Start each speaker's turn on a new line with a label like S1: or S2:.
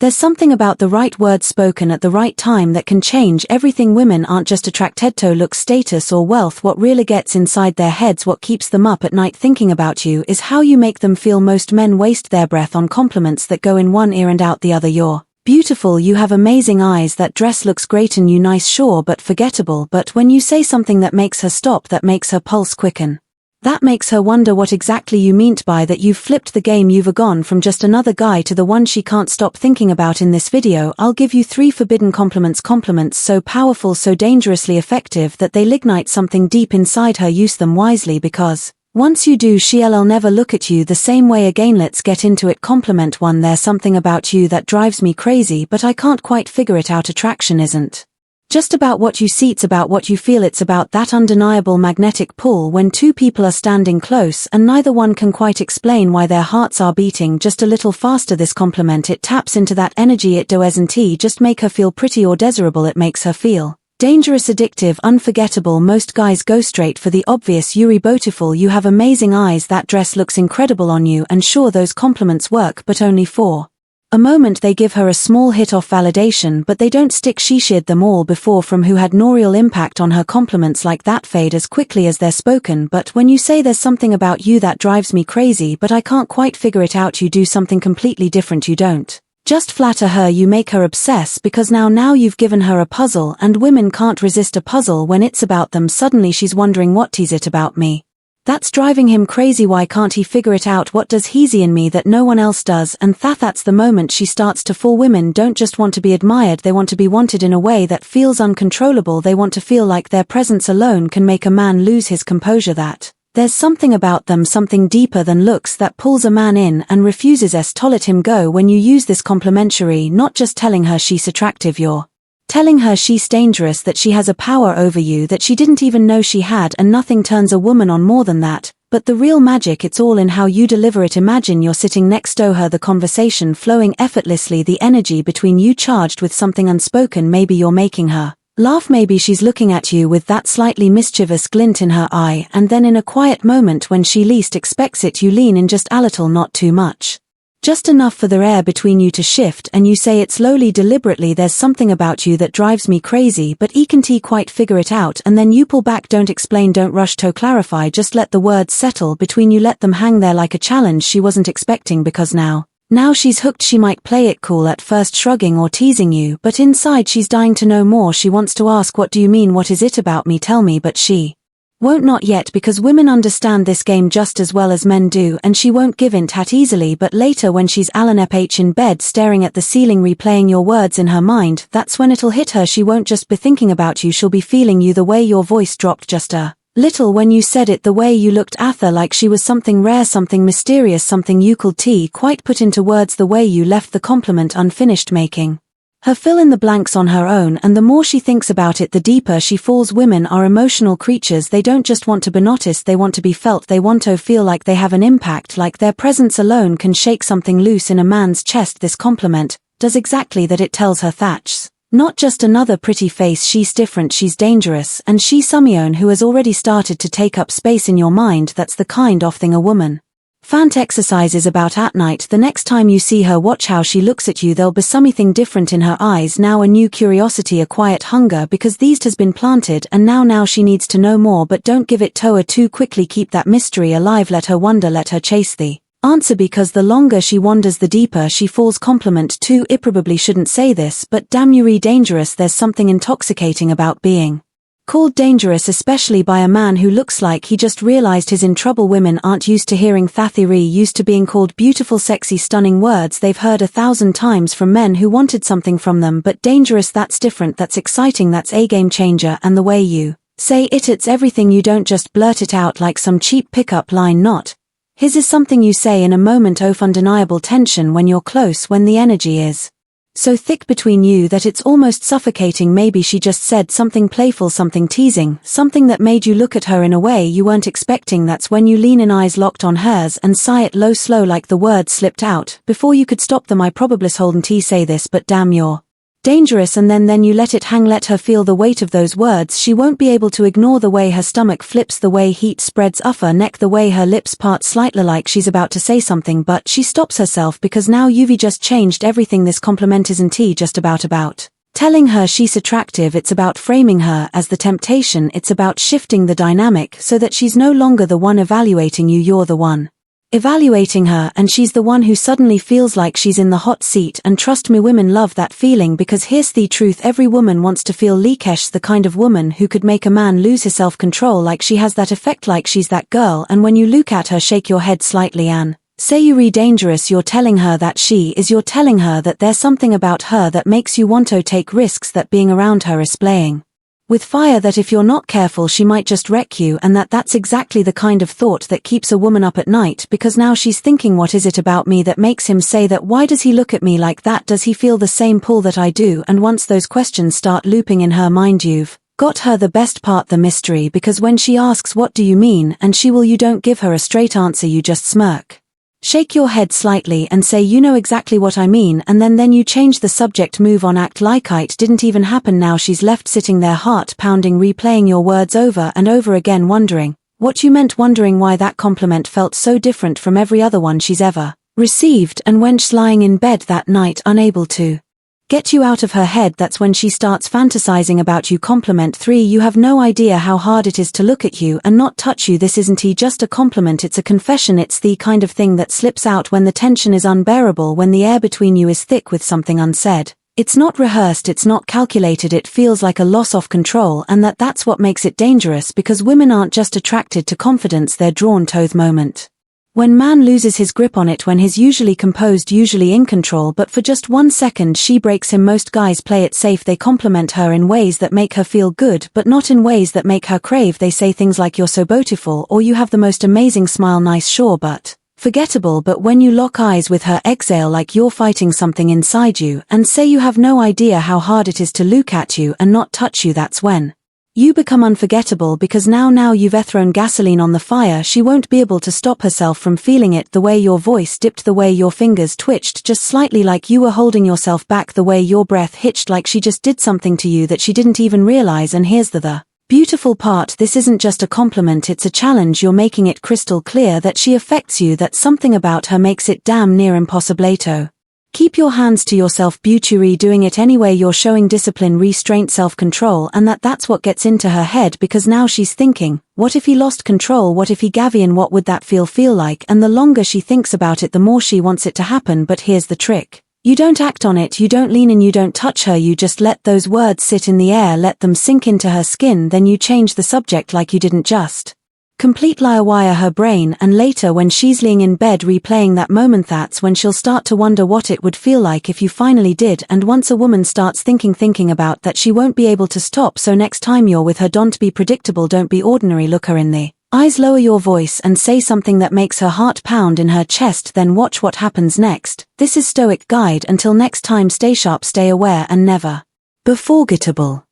S1: There's something about the right words spoken at the right time that can change everything. Women aren't just attracted to look, status or wealth. What really gets inside their heads, what keeps them up at night thinking about you, is how you make them feel. Most men waste their breath on compliments that go in one ear and out the other. You're beautiful, you have amazing eyes, that dress looks great and you nice, sure, but forgettable. But when you say something that makes her stop, that makes her pulse quicken, that makes her wonder what exactly you meant by that. You've flipped the game. You've gone from just another guy to the one she can't stop thinking about. In this video, I'll give you 3 forbidden compliments. Compliments so powerful, so dangerously effective that they'll ignite something deep inside her. Use them wisely, because once you do, she'll never look at you the same way again. Let's get into it. Compliment 1. There's something about you that drives me crazy, but I can't quite figure it out. Attraction isn't just about what you see, it's about what you feel. It's about that undeniable magnetic pull when two people are standing close and neither one can quite explain why their hearts are beating just a little faster. This compliment, it taps into that energy. It doesn't just make her feel pretty or desirable, it makes her feel dangerous, addictive, unforgettable. Most guys go straight for the obvious. You're beautiful, you have amazing eyes, that dress looks incredible on you. And sure, those compliments work, but only for a moment. They give her a small hit of validation, but they don't stick. She shared them all before from who had no real impact on her. Compliments like that fade as quickly as they're spoken. But when you say there's something about you that drives me crazy, but I can't quite figure it out, you do something completely different. You don't just flatter her, you make her obsess, because now you've given her a puzzle, and women can't resist a puzzle when it's about them. Suddenly she's wondering, what is it about me that's driving him crazy? Why can't he figure it out? What does he see in me that no one else does? And that's the moment she starts to fall. Women don't just want to be admired, they want to be wanted in a way that feels uncontrollable. They want to feel like their presence alone can make a man lose his composure, that there's something about them, something deeper than looks, that pulls a man in and refuses to let him go. When you use this complimentary, not just telling her she's attractive, you're telling her she's dangerous, that she has a power over you that she didn't even know she had. And nothing turns a woman on more than that. But the real magic, it's all in how you deliver it. Imagine you're sitting next to her, the conversation flowing effortlessly, the energy between you charged with something unspoken. Maybe you're making her laugh, maybe she's looking at you with that slightly mischievous glint in her eye, and then in a quiet moment when she least expects it, you lean in just a little, not too much, just enough for the air between you to shift, and you say it slowly, deliberately, there's something about you that drives me crazy, but I can't quite figure it out. And then you pull back. Don't explain, don't rush to clarify, just let the words settle between you, let them hang there like a challenge she wasn't expecting, because now she's hooked. She might play it cool at first, shrugging or teasing you, but inside she's dying to know more. She wants to ask, what do you mean, what is it about me, tell me, but she won't, not yet, because women understand this game just as well as men do, and she won't give in that easily. But later, when she's in bed staring at the ceiling, replaying your words in her mind, that's when it'll hit her. She won't just be thinking about you, she'll be feeling you. The way your voice dropped just a little when you said it, the way you looked at her like she was something rare, something mysterious, something you could quite put into words, the way you left the compliment unfinished, making her fill in the blanks on her own. And the more she thinks about it, the deeper she falls. Women are emotional creatures. They don't just want to be noticed, they want to be felt. They want to feel like they have an impact, like their presence alone can shake something loose in a man's chest. This compliment does exactly that. It tells her that's not just another pretty face, she's different, she's dangerous, and she's someone who has already started to take up space in your mind. That's the kind of thing a woman fantasizes about at night. The next time you see her, watch how she looks at you. There'll be something different in her eyes now, a new curiosity, a quiet hunger, because these has been planted, and now she needs to know more. But don't give it to her too quickly, keep that mystery alive, let her wonder, let her chase the answer, because the longer she wanders, the deeper she falls. Compliment 2, I probably shouldn't say this, but damn, you're dangerous. There's something intoxicating about being called dangerous, especially by a man who looks like he just realized he's in trouble. Women aren't used to hearing theory, used to being called beautiful, sexy, stunning, words they've heard 1,000 times from men who wanted something from them. But dangerous, that's different, that's exciting, that's a game changer. And the way you say it, it's everything. You don't just blurt it out like some cheap pickup line, not his is something you say in a moment of undeniable tension, when you're close, when the energy is so thick between you that it's almost suffocating. Maybe she just said something playful, something teasing, something that made you look at her in a way you weren't expecting. That's when you lean in, eyes locked on hers, and sigh it low, slow, like the words slipped out before you could stop them. I probably holden say this, but damn, you're dangerous, and then you let it hang, let her feel the weight of those words. She won't be able to ignore the way her stomach flips, the way heat spreads up her neck, the way her lips part slightly like she's about to say something, but she stops herself because now you've just changed everything. This compliment isn't just about telling her she's attractive. It's about framing her as the temptation. It's about shifting the dynamic so that she's no longer the one evaluating you, you're the one evaluating her, and she's the one who suddenly feels like she's in the hot seat. And trust me, women love that feeling, because here's the truth: every woman wants to feel leakish, the kind of woman who could make a man lose his self-control, like she has that effect, like she's that girl. And when you look at her, shake your head slightly and say you're dangerous. You're telling her that she is, you're telling her that there's something about her that makes you want to take risks, that being around her is playing with fire, that if you're not careful she might just wreck you, and that's exactly the kind of thought that keeps a woman up at night, because now she's thinking, what is it about me that makes him say that? Why does he look at me like that? Does he feel the same pull that I do? And once those questions start looping in her mind, you've got her. The best part, the mystery, because when she asks, what do you mean, and you don't give her a straight answer, you just smirk, shake your head slightly and say, you know exactly what I mean, and then you change the subject, move on, act like it didn't even happen. Now she's left sitting there, heart pounding, replaying your words over and over again, wondering what you meant, wondering why that compliment felt so different from every other one she's ever received. And when she's lying in bed that night, unable to get you out of her head, that's when she starts fantasizing about you. Compliment 3: you have no idea how hard it is to look at you and not touch you. This isn't just a compliment, it's a confession. It's the kind of thing that slips out when the tension is unbearable, when the air between you is thick with something unsaid. It's not rehearsed, it's not calculated, it feels like a loss of control, and that's what makes it dangerous, because women aren't just attracted to confidence, they're drawn to the moment when man loses his grip on it, when he's usually composed, usually in control, but for just 1 second she breaks him. Most guys play it safe, they compliment her in ways that make her feel good, but not in ways that make her crave. They say things like, you're so beautiful, or you have the most amazing smile. Nice, sure, but forgettable. But when you lock eyes with her, exhale like you're fighting something inside you, and say you have no idea how hard it is to look at you and not touch you, that's when you become unforgettable, because now you've thrown gasoline on the fire. She won't be able to stop herself from feeling it, the way your voice dipped, the way your fingers twitched just slightly like you were holding yourself back, the way your breath hitched like she just did something to you that she didn't even realize. And here's the beautiful part: this isn't just a compliment, it's a challenge. You're making it crystal clear that she affects you, that something about her makes it damn near impossible to keep your hands to yourself. Beauty, doing it anyway. You're showing discipline, restraint, self-control, and that's what gets into her head, because now she's thinking, what if he lost control? What if he gave in? What would that feel like? And the longer she thinks about it, the more she wants it to happen. But here's the trick: you don't act on it, you don't lean in, you don't touch her, you just let those words sit in the air, let them sink into her skin. Then you change the subject like you didn't just complete wire her brain, and later when she's laying in bed replaying that moment, that's when she'll start to wonder what it would feel like if you finally did. And once a woman starts thinking about that, she won't be able to stop. So next time you're with her, don't be predictable, don't be ordinary, look her in the eyes, lower your voice and say something that makes her heart pound in her chest, then watch what happens next. This is Stoic Guide. Until next time, stay sharp, stay aware, and never be forgettable.